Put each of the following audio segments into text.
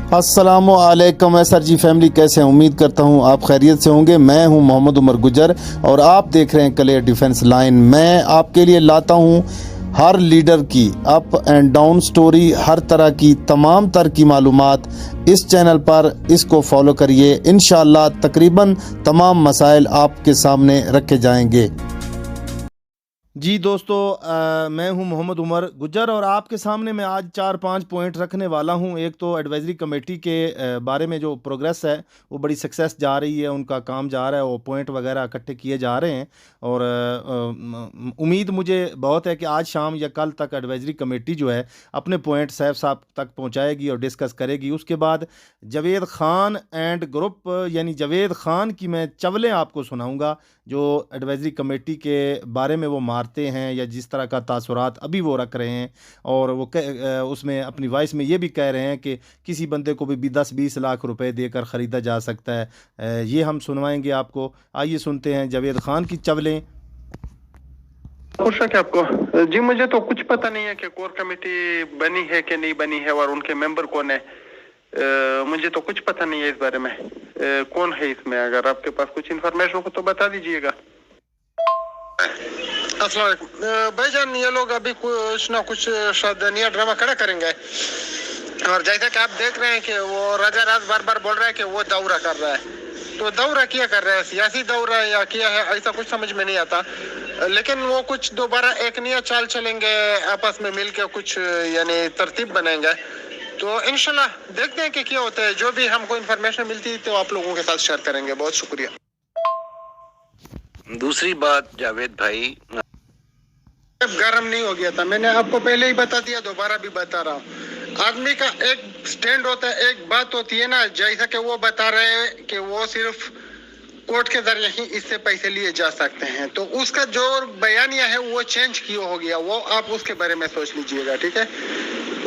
अस्सलामु अलैकुम एसआर जी फैमिली, कैसे हैं? उम्मीद करता हूं आप खैरियत से होंगे। मैं हूं मोहम्मद उमर गुजर और आप देख रहे हैं क्लियर डिफेंस लाइन। मैं आपके लिए लाता हूं हर लीडर की अप एंड डाउन स्टोरी, हर तरह की तमाम तर की मालूमात इस चैनल पर। इसको फॉलो करिए, इंशाअल्लाह तकरीबन तमाम मसाइल आपके सामने रखे जाएंगे। जी दोस्तों, मैं हूं मोहम्मद उमर गुजर और आपके सामने मैं आज 4-5 पॉइंट रखने वाला हूं। एक तो एडवाइजरी कमेटी के बारे में जो प्रोग्रेस है वो बड़ी सक्सेस जा रही है, उनका काम जा रहा है, वो पॉइंट वगैरह इकट्ठे किए जा रहे हैं और उम्मीद मुझे बहुत है कि आज शाम या कल तक एडवाइजरी कमेटी जो है अपने पॉइंट सैफ साहब तक पहुंचाएगी और डिस्कस करेगी। उसके बाद जावेद खान एंड ग्रुप यानी जावेद खान की मैं चवलें आपको सुनाऊँगा जो एडवाइजरी कमेटी के बारे में वो मारते हैं या जिस तरह का तासुरात अभी वो रख रहे हैं। और वो उसमें अपनी वॉइस में ये भी कह रहे हैं कि किसी बंदे को भी 10-20 लाख रुपए देकर ख़रीदा जा सकता है। ये हम सुनवाएंगे आपको। आइए सुनते हैं जावेद खान की चवलें। खुश है क्या आपको? जी मुझे तो कुछ पता नहीं है कि कोर कमेटी बनी है कि नहीं बनी है और उनके मेंबर कौन है। मुझे तो कुछ पता नहीं है इस बारे में। कौन है इसमें? अगर आपके पास कुछ इन्फॉर्मेशन हो तो बता दीजिएगा। अस्सलाम वालेकुम भाईजान, ये लोग अभी कुछ ना कुछ शायद नया ड्रामा खड़ा करेंगे और जैसा कि आप देख रहे हैं कि वो राजा राज बार बार बोल रहा है कि वो दौरा कर रहा है। तो दौरा क्या कर रहा है? सियासी दौरा या क्या है, ऐसा कुछ समझ में नहीं आता। लेकिन वो कुछ दोबारा एक नया चाल चलेंगे, आपस में मिलकर कुछ यानी तरतीब बनाएंगे। तो इंशाल्लाह देखते हैं कि क्या होता है। जो भी हमको इन्फॉर्मेशन मिलती है तो आप लोगों के साथ शेयर करेंगे। बहुत शुक्रिया। दूसरी बात जावेद भाई, गरम नहीं हो गया था, मैंने आपको पहले ही बता दिया, दोबारा भी बता रहा हूँ। आदमी का एक स्टैंड होता है, एक बात होती है ना, जैसा कि वो बता रहे हैं कि वो सिर्फ कोर्ट के जरिए ही इससे पैसे लिए जा सकते हैं, तो उसका जो बयानिया है वो चेंज किया हो गया। वो आप उसके बारे में सोच लीजिएगा, ठीक है?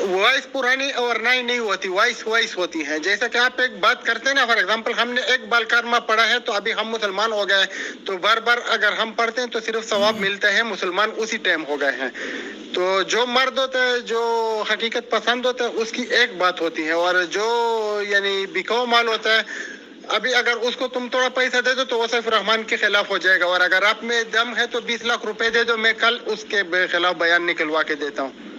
वॉइस पुरानी और नई नहीं होती, वॉइस होती है। जैसा कि आप एक बात करते हैं ना, फॉर एग्जांपल हमने एक बाल कारमा पढ़ा है तो अभी हम मुसलमान हो गए, तो बार बार अगर हम पढ़ते हैं तो सिर्फ सवाब मिलता है, मुसलमान उसी टाइम हो गए हैं। तो जो मर्द होता है, जो हकीकत पसंद होता है, उसकी एक बात होती है, और जो यानी बिकाऊ माल होता है, अभी अगर उसको तुम थोड़ा पैसा दे दो तो वो सैफ रहमान के खिलाफ हो जाएगा, और अगर आप में दम है तो 20 लाख रुपए दे दो, मैं कल उसके खिलाफ बयान निकलवा के देता हूँ।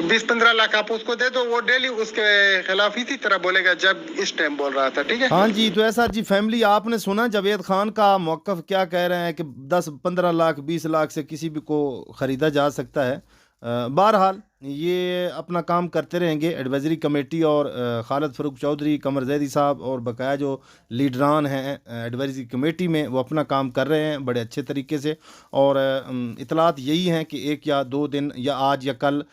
20-15 लाख आप उसको दे दो, वो डेली उसके खिलाफ इसी तरह बोलेगा जब इस टाइम बोल रहा था, ठीक है? हाँ जी, तो ऐसा जी फैमिली, आपने सुना जावेद खान का मौक़िफ़ क्या कह रहे हैं कि 10-15 लाख 20 लाख से किसी भी को ख़रीदा जा सकता है। बहरहाल ये अपना काम करते रहेंगे एडवाइजरी कमेटी और खालिद फ़ारूक चौधरी, कमर जैदी साहब और बकाया जो लीडरान हैं एडवाइजरी कमेटी में, वो अपना काम कर रहे हैं बड़े अच्छे तरीके से। और इतलात यही हैं कि 1 या 2 दिन या आज या कल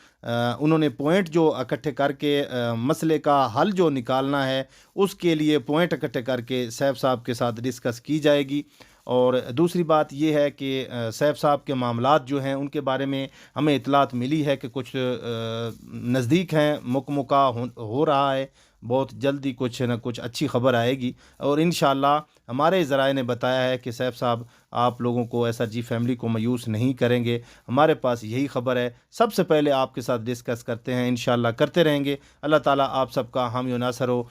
उन्होंने पॉइंट जो इकट्ठे करके मसले का हल जो निकालना है उसके लिए पॉइंट इकट्ठे करके सैफ साहब के साथ डिस्कस की जाएगी। और दूसरी बात ये है कि सैफ साहब के मामलात जो हैं उनके बारे में हमें इतलात मिली है कि कुछ नज़दीक हैं, मुकमुका हो रहा है, बहुत जल्दी कुछ न कुछ अच्छी खबर आएगी। और इंशाअल्लाह हमारे ज़राए ने बताया है कि सैफ साहब आप लोगों को एसआर जी फैमिली को मायूस नहीं करेंगे। हमारे पास यही खबर है, सबसे पहले आपके साथ डिस्कस करते हैं, इंशाअल्लाह करते रहेंगे। अल्लाह ताला आप सबका हामी व नासर हो।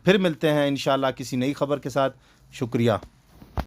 फिर मिलते हैं इंशाअल्लाह किसी नई खबर के साथ। शुक्रिया।